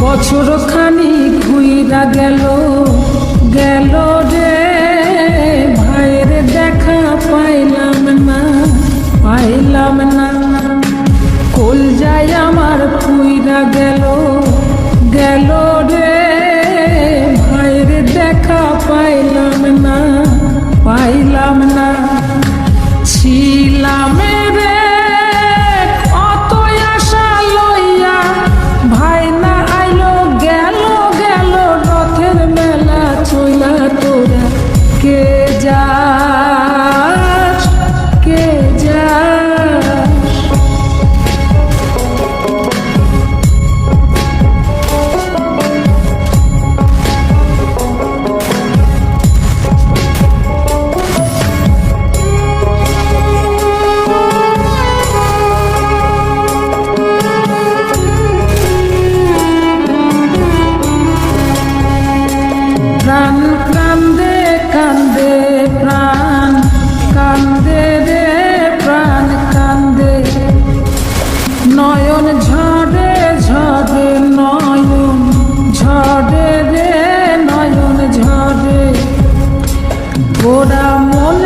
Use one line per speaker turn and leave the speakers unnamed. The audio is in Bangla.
বছর খানি ঘুইরা গেল গেল রে, ভাইয়ের দেখা পাইলাম না পাইলাম না। কলজায় আমার পুইরা গেল গেল রে, ভাইয়ের দেখা পাইলাম না পাইলাম না। ছিলাম রে কত আশা লইয়া, ভাই না আইলো গেল গেল, রথের মেলা চইলা তোরা কে যাস কে যাস। প্রাণ কান্দে কান্দে প্রাণ কান্দে রে, প্রাণ কান্দে। নয়ন ঝরে ঝরে নয়ন ঝরে রে, নয়ন ঝরে। গোরা মন